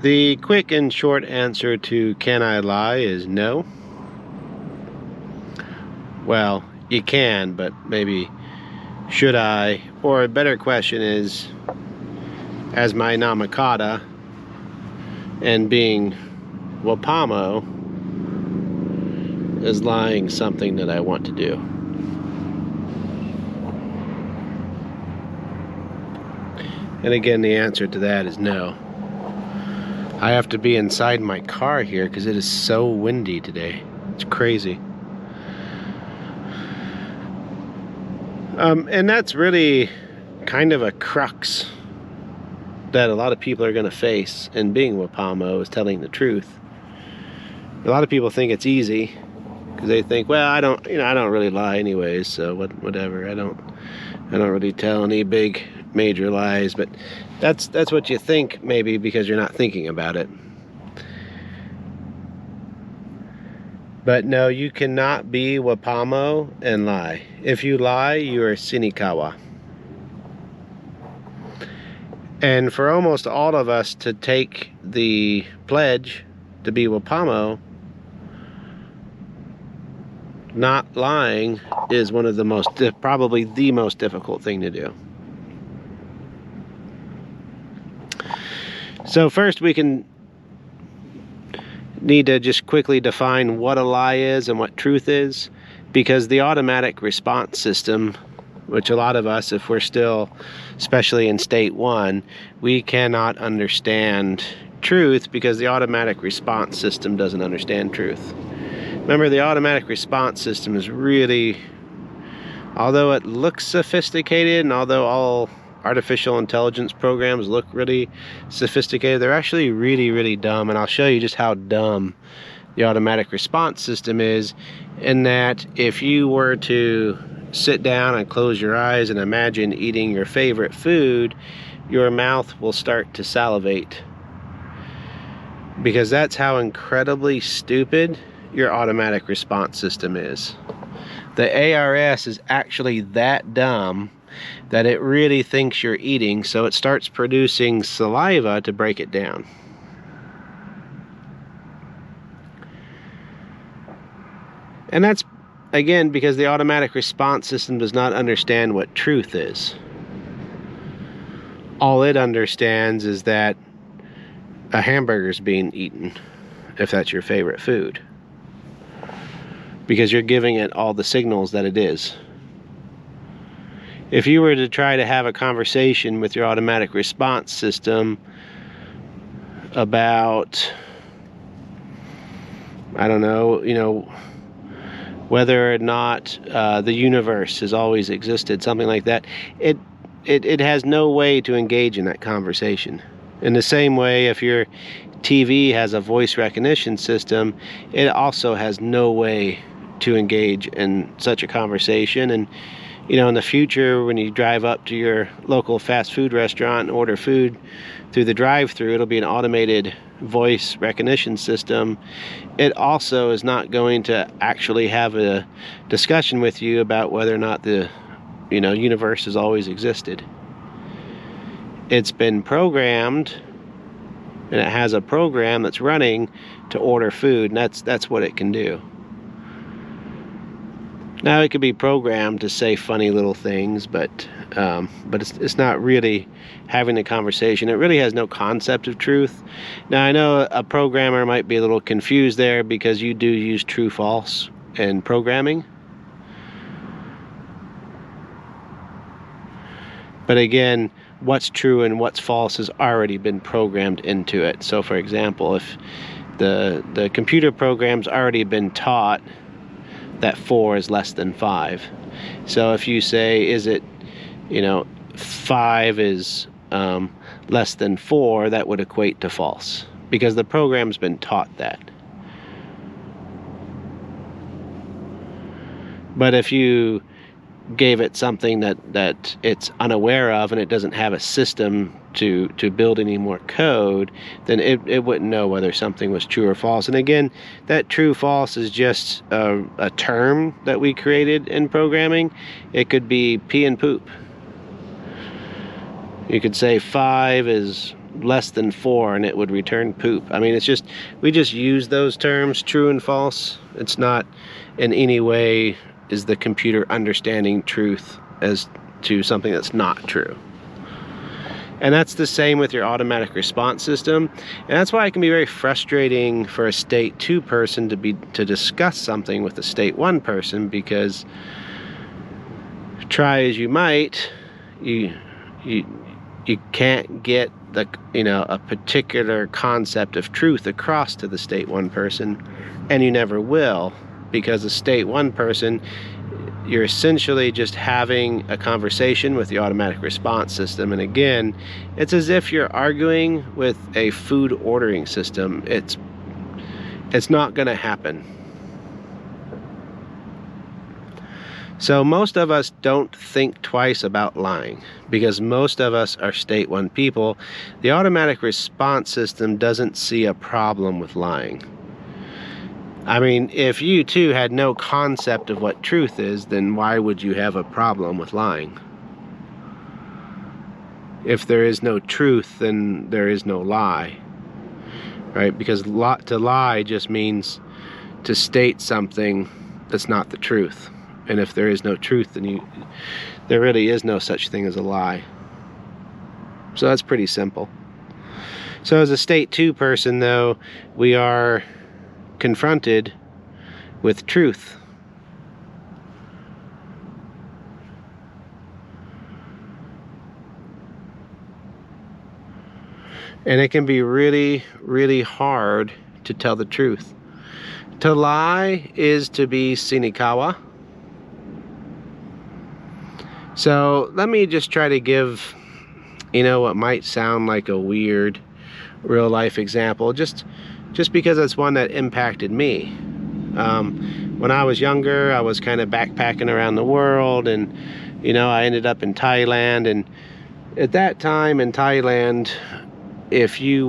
The quick and short answer to can I lie is no. Well, you can, but maybe should I? Or a better question is, as my namakata and being Wapomo, is lying something that I want to do? And again, the answer to that is no. I have to be inside my car here because it is so windy today. It's crazy. And that's really kind of a crux that a lot of people are going to face in being Wapomo, is telling the truth. A lot of people think it's easy because they think, well, I don't really lie anyways, so whatever. I don't really tell any big major lies, but that's what you think, maybe because you're not thinking about it. But no, you cannot be Wapomo and lie. If you lie, you are senekawa. And for almost all of us to take the pledge to be Wapomo, not lying is one of the most, probably the most difficult thing to do. So first we need to just quickly define what a lie is and what truth is, because the automatic response system, which a lot of us, if we're still, especially in state 1, we cannot understand truth because the automatic response system doesn't understand truth. Remember, the automatic response system is really, although it looks sophisticated and although all artificial intelligence programs look really sophisticated, they're actually really, really dumb. And I'll show you just how dumb the automatic response system is, in that if you were to sit down and close your eyes and imagine eating your favorite food, your mouth will start to salivate, because that's how incredibly stupid your automatic response system is. The ARS is actually that dumb that it really thinks you're eating, so it starts producing saliva to break it down. And that's, again, because the automatic response system does not understand what truth is. All it understands is that a hamburger is being eaten, if that's your favorite food, because you're giving it all the signals that it is. If you were to try to have a conversation with your automatic response system about, I don't know, whether or not the universe has always existed, something like that, it has no way to engage in that conversation. In the same way, if your TV has a voice recognition system, it also has no way to engage in such a conversation. And in the future, when you drive up to your local fast food restaurant and order food through the drive-thru, it'll be an automated voice recognition system. It also is not going to actually have a discussion with you about whether or not the universe has always existed. It's been programmed, and it has a program that's running to order food, and that's what it can do. Now, it could be programmed to say funny little things, but it's not really having a conversation. It really has no concept of truth. Now, I know a programmer might be a little confused there because you do use true-false in programming. But again, what's true and what's false has already been programmed into it. So, for example, if the computer program's already been taught that 4 is less than 5. So if you say, is it, 5 is less than 4, that would equate to false, because the program's been taught that. But if you gave it something that it's unaware of and it doesn't have a system to build any more code, then it wouldn't know whether something was true or false. And again, that true false is just a term that we created in programming. It could be pee and poop. You could say 5 is less than 4 and it would return poop. I mean, it's just, we just use those terms, true and false. It's not in any way is the computer understanding truth as to something that's not true. And that's the same with your automatic response system. And that's why it can be very frustrating for a state 2 person to discuss something with a state 1 person, because try as you might, you can't get the, a particular concept of truth across to the state 1 person, and you never will, because a state 1 person, you're essentially just having a conversation with the automatic response system. And again, it's as if you're arguing with a food ordering system. It's not going to happen. So most of us don't think twice about lying, because most of us are state 1 people. The automatic response system doesn't see a problem with lying. I mean, if you too had no concept of what truth is, then why would you have a problem with lying? If there is no truth, then there is no lie, right? Because to lie just means to state something that's not the truth. And if there is no truth, then there really is no such thing as a lie. So that's pretty simple. So as a state 2 person, though, we are confronted with truth. And it can be really, really hard to tell the truth. To lie is to be senekawa. So let me just try to give, what might sound like a weird real life example, just because it's one that impacted me. When I was younger, I was kind of backpacking around the world, and I ended up in Thailand. And at that time in Thailand, if you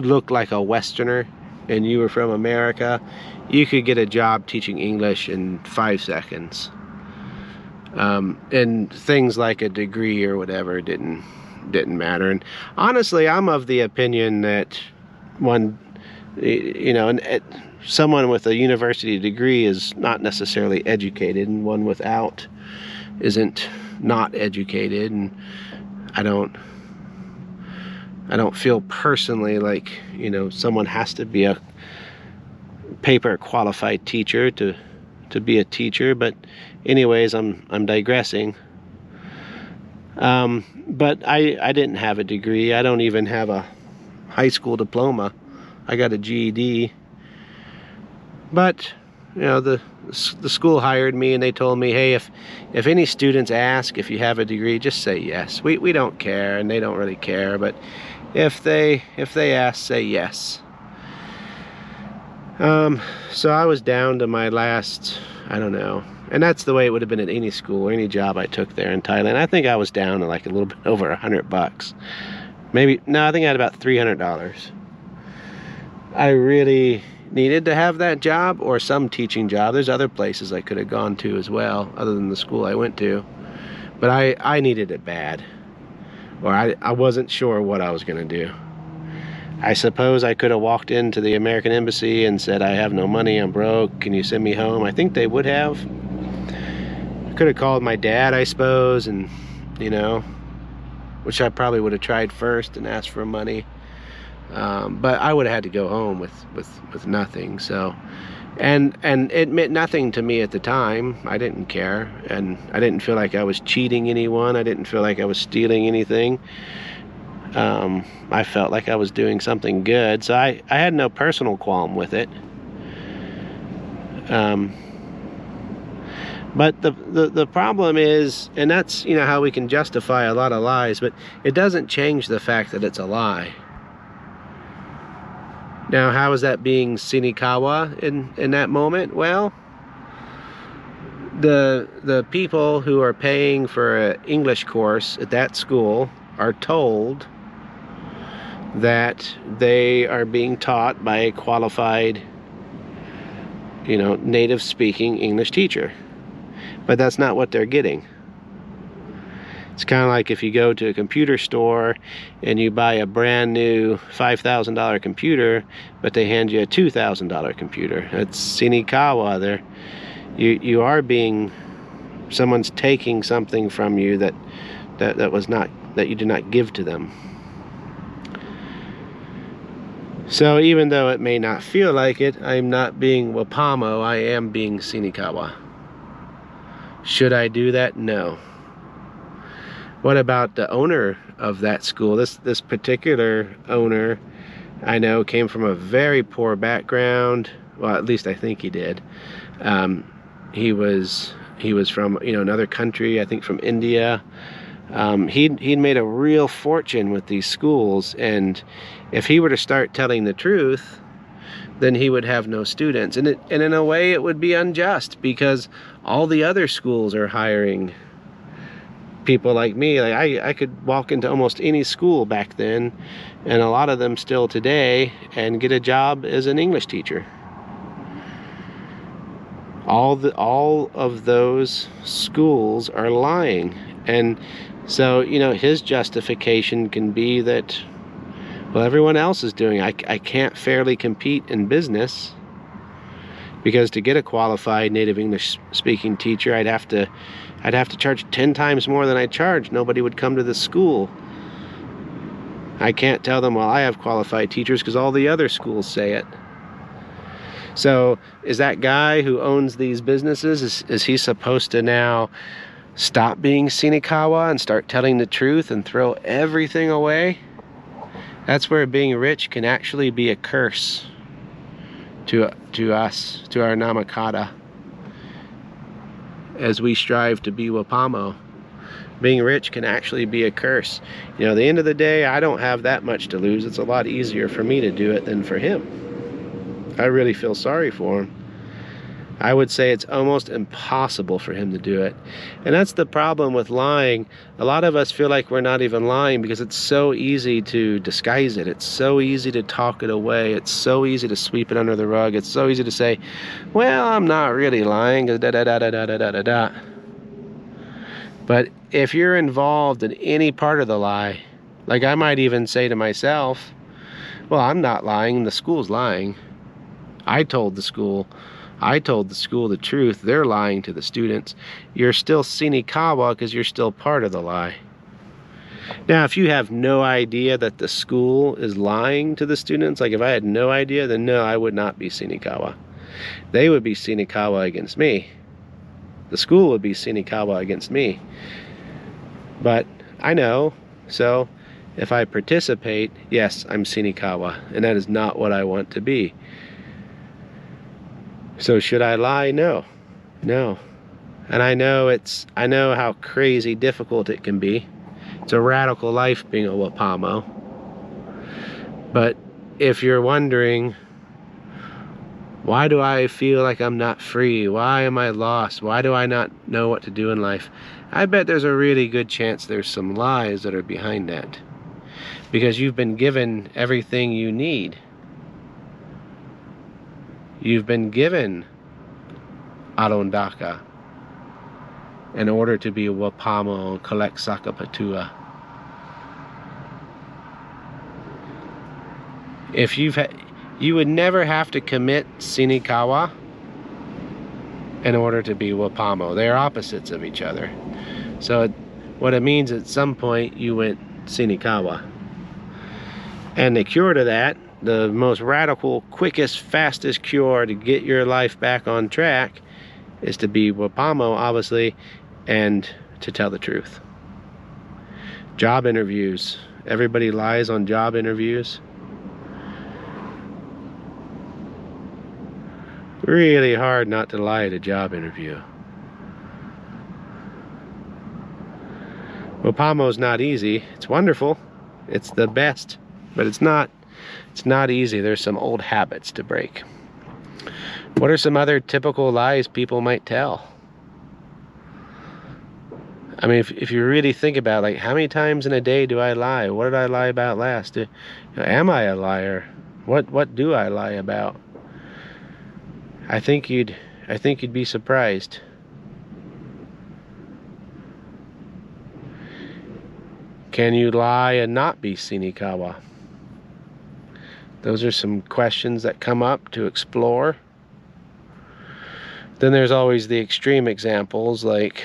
looked like a Westerner and you were from America, you could get a job teaching English in 5 seconds. And things like a degree or whatever didn't matter. And honestly, I'm of the opinion that someone with a university degree is not necessarily educated, and one without isn't not educated. And I don't feel personally like, someone has to be a paper qualified teacher to be a teacher. But anyways, I'm digressing. But I didn't have a degree. I don't even have a high school diploma. I got a GED. But the school hired me, and they told me, hey, if any students ask if you have a degree, just say yes. We don't care, and they don't really care, but if they ask, say yes. So I was down to my last, I don't know, and that's the way it would have been at any school or any job I took there in Thailand. I think I was down to like a little bit over $100. Maybe, no, I think I had about $300. I really needed to have that job or some teaching job. There's other places I could have gone to as well, other than the school I went to. But I needed it bad. Or I wasn't sure what I was going to do. I suppose I could have walked into the American Embassy and said, I have no money, I'm broke, can you send me home? I think they would have. I could have called my dad, I suppose, and, which I probably would have tried first and asked for money. But I would have had to go home with nothing. So, and it meant nothing to me at the time. I didn't care, and I didn't feel like I was cheating anyone. I didn't feel like I was stealing anything. I felt like I was doing something good, so I had no personal qualm with it. But the problem is, and that's how we can justify a lot of lies, but it doesn't change the fact that it's a lie. Now, how is that being senekawa in that moment? Well, the people who are paying for an English course at that school are told that they are being taught by a qualified, native speaking English teacher. But that's not what they're getting. It's kind of like if you go to a computer store and you buy a brand new $5,000 computer, but they hand you a $2,000 computer. That's senekawa. You are being, someone's taking something from you that you did not give to them. So even though it may not feel like it, I'm not being Wapomo, I am being senekawa. Should I do that? No. What about the owner of that school? This particular owner, I know, came from a very poor background. Well, at least I think he did. He was from, you know, another country, I think from India. He'd made a real fortune with these schools, and if he were to start telling the truth, then he would have no students. And in a way it would be unjust, because all the other schools are hiring people like me. Like I could walk into almost any school back then, and a lot of them still today, and get a job as an English teacher. All of those schools are lying. And so, you know, his justification can be that, well, everyone else is doing it. I can't fairly compete in business, because to get a qualified native English speaking teacher, I'd have to charge 10 times more than I charge. Nobody would come to the school. I can't tell them, well, I have qualified teachers, because all the other schools say it. So is that guy who owns these businesses, is he supposed to now stop being senekawa and start telling the truth and throw everything away? That's where being rich can actually be a curse to us, to our namakata, as we strive to be Wapomo. Being rich can actually be a curse. You know, at the end of the day, I don't have that much to lose. It's a lot easier for me to do it than for him. I really feel sorry for him. I would say it's almost impossible for him to do it. And that's the problem with lying. A lot of us feel like we're not even lying because it's so easy to disguise it. It's so easy to talk it away. It's so easy to sweep it under the rug. It's so easy to say, well, I'm not really lying, da da da da da da da da da. But if you're involved in any part of the lie, like I might even say to myself, well, I'm not lying, the school's lying. I told the school the truth. They're lying to the students. You're still senekawa because you're still part of the lie. Now, if you have no idea that the school is lying to the students, like if I had no idea, then no, I would not be senekawa. They would be senekawa against me. The school would be senekawa against me. But I know, so if I participate, yes, I'm senekawa, and that is not what I want to be. So should I lie? No. No. And I know how crazy difficult it can be. It's a radical life being a Wapomo. But if you're wondering, why do I feel like I'm not free? Why am I lost? Why do I not know what to do in life? I bet there's a really good chance there's some lies that are behind that. Because you've been given everything you need. You've been given alondaka in order to be a Wapomo and collect sakapatua. If you would never have to commit senekawa in order to be Wapomo. They're opposites of each other. So what it means, at some point you went senekawa. And the cure to that, the most radical, quickest, fastest cure to get your life back on track, is to be Wapomo, obviously, and to tell the truth. Job interviews. Everybody lies on job interviews. Really hard not to lie at a job interview. Wapomo's not easy. It's wonderful. It's the best, but it's not easy. There's some old habits to break. What are some other typical lies people might tell? I mean, if you really think about, like, how many times in a day do I lie? What did I lie about last? Am I a liar? What do I lie about? I think you'd be surprised. Can you lie and not be senekawa? Those are some questions that come up to explore. Then there's always the extreme examples, like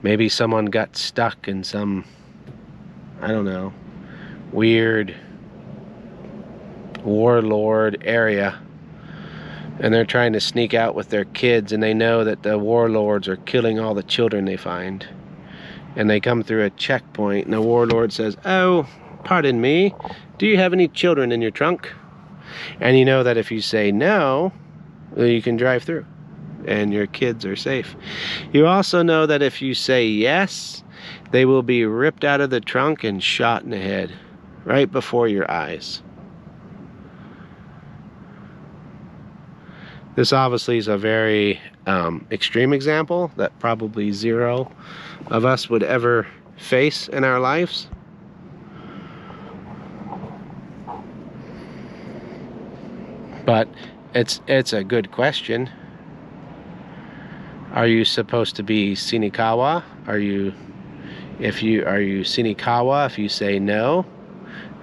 maybe someone got stuck in some, I don't know, weird warlord area, and they're trying to sneak out with their kids, and they know that the warlords are killing all the children they find. And they come through a checkpoint, and the warlord says, "Oh, pardon me, do you have any children in your trunk?" And you know that if you say no, you can drive through and your kids are safe. You also know that if you say yes, they will be ripped out of the trunk and shot in the head right before your eyes. This obviously is a very extreme example that probably zero of us would ever face in our lives. But it's a good question. Are you supposed to be senekawa? Are you senekawa if you say no?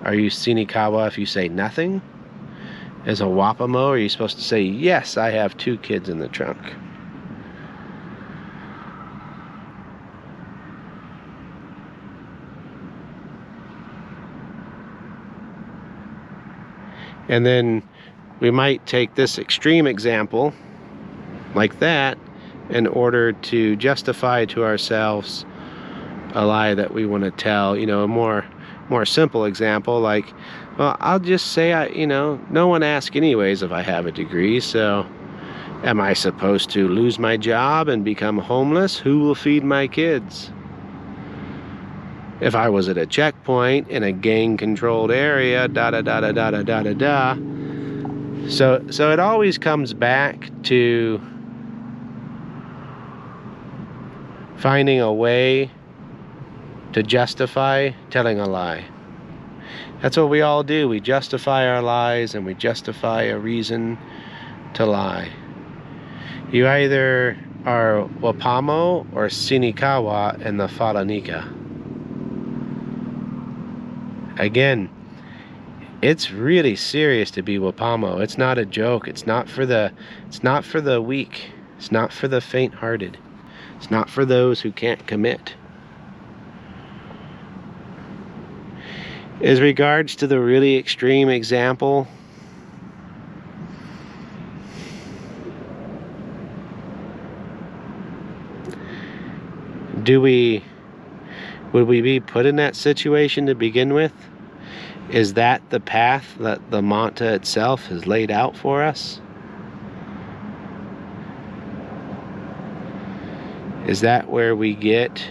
Are you senekawa if you say nothing? As a Wapomo, are you supposed to say, "Yes, I have 2 kids in the trunk"? And then we might take this extreme example like that in order to justify to ourselves a lie that we want to tell. You know, a more simple example, like, well, I'll just say no one asks anyways if I have a degree, so am I supposed to lose my job and become homeless? Who will feed my kids? If I was at a checkpoint in a gang-controlled area, da-da-da-da-da-da-da-da. So it always comes back to finding a way to justify telling a lie. That's what we all do. We justify our lies, and we justify a reason to lie. You either are Wapomo or senekawa in the Falanika. Again, it's really serious to be Wapomo. It's not a joke. It's not for the weak. It's not for the faint-hearted. It's not for those who can't commit. As regards to the really extreme example, would we be put in that situation to begin with? Is that the path that the manta itself has laid out for us? Is that where we get?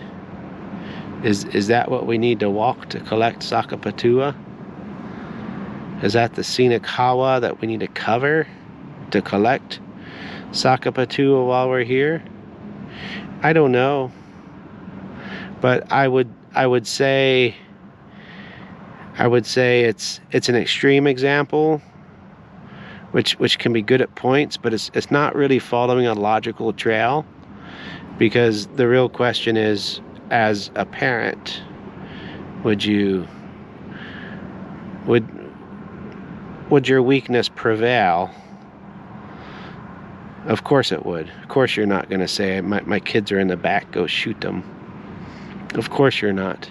Is that what we need to walk to collect sakapatua? Is that the senekawa that we need to cover to collect sakapatua while we're here? I don't know. But I would say it's an extreme example, which can be good at points, but it's not really following a logical trail, because the real question is, as a parent, would your weakness prevail? Of course it would. Of course you're not going to say, my kids are in the back, go shoot them. Of course you're not.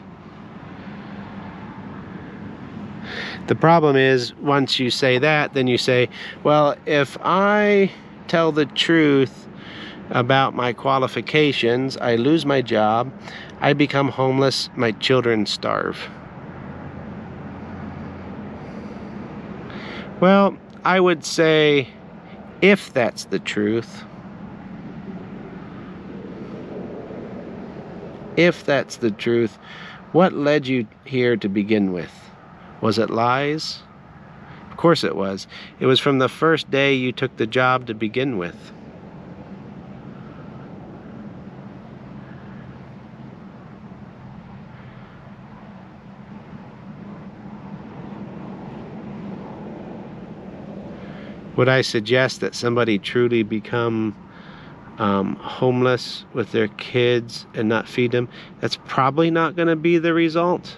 The problem is, once you say that, then you say, well, if I tell the truth about my qualifications, I lose my job, I become homeless, my children starve. Well, I would say, if that's the truth, what led you here to begin with? Was it lies? Of course it was. It was from the first day you took the job to begin with. Would I suggest that somebody truly become homeless with their kids and not feed them, that's probably not going to be the result.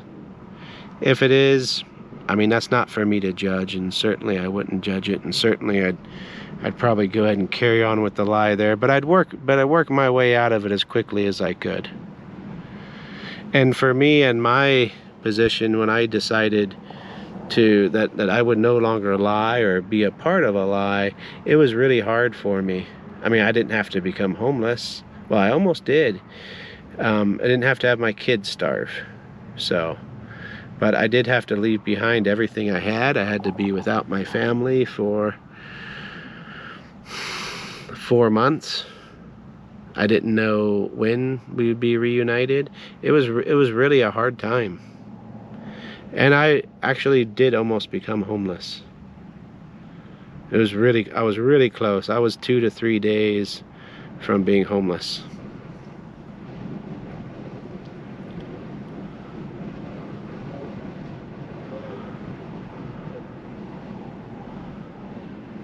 If it is, I mean, that's not for me to judge, and certainly I wouldn't judge it, and certainly I'd probably go ahead and carry on with the lie there, but I'd work my way out of it as quickly as I could. And for me and my position, when I decided that I would no longer lie or be a part of a lie, it was really hard for me. I mean, I didn't have to become homeless. Well, I almost did. I didn't have to have my kids starve. But I did have to leave behind everything I had. I had to be without my family for 4 months. I didn't know when we would be reunited. It was really a hard time. And I actually did almost become homeless. I was really close. I was 2 to 3 days from being homeless.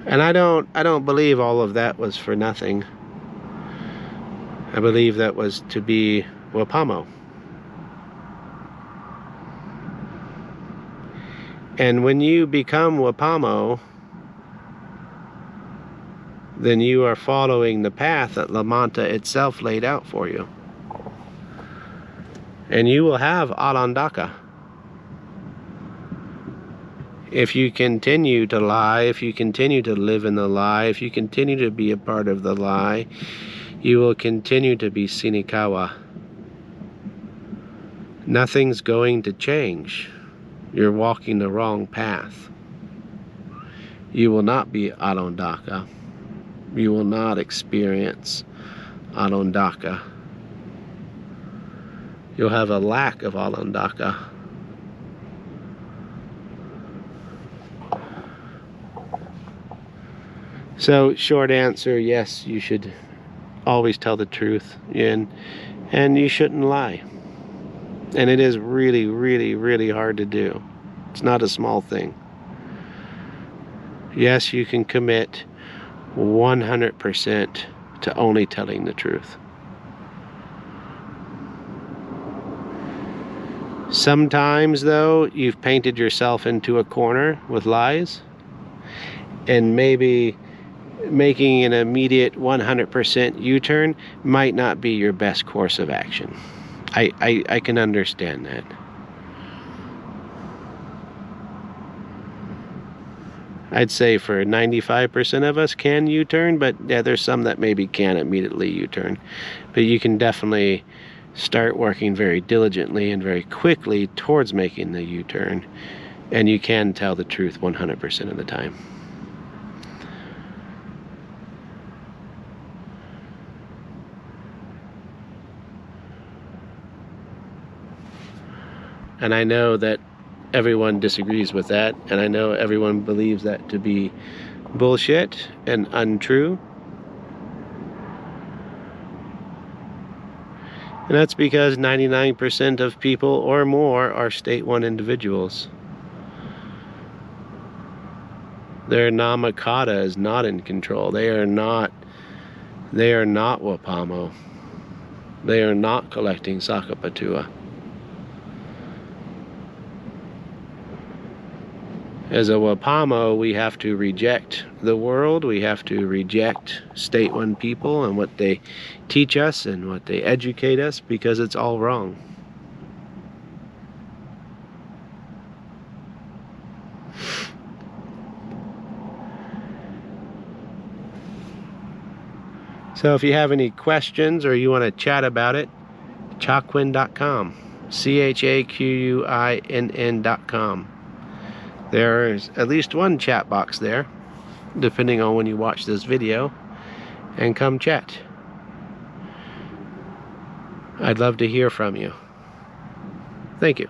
And I don't believe all of that was for nothing. I believe that was to be Wapomo. And when you become Wapomo, then you are following the path that La Manta itself laid out for you. And you will have alondaka. If you continue to lie, if you continue to live in the lie, if you continue to be a part of the lie, you will continue to be senekawa. Nothing's going to change. You're walking the wrong path. You will not be alondaka. You will not experience alondaka. You'll have a lack of alondaka. So, short answer, yes, you should always tell the truth, and you shouldn't lie. And it is really, really, really hard to do. It's not a small thing. Yes, you can commit 100% to only telling the truth. Sometimes, though, you've painted yourself into a corner with lies, and maybe making an immediate 100% U-turn might not be your best course of action. I can understand that. I'd say for 95% of us can U-turn, but yeah, there's some that maybe can't immediately U-turn. But you can definitely start working very diligently and very quickly towards making the U-turn, and you can tell the truth 100% of the time. And I know that everyone disagrees with that, and I know everyone believes that to be bullshit and untrue. And that's because 99% of people or more are state 1 individuals. Their namakata is not in control. They are not Wapomo. They are not collecting sakapatua. As a Wapomo, we have to reject the world. We have to reject state 1 people and what they teach us and what they educate us, because it's all wrong. So if you have any questions or you want to chat about it, Chaquinn.com. CHAQUINN.com. There's at least one chat box there, depending on when you watch this video, and come chat. I'd love to hear from you. Thank you.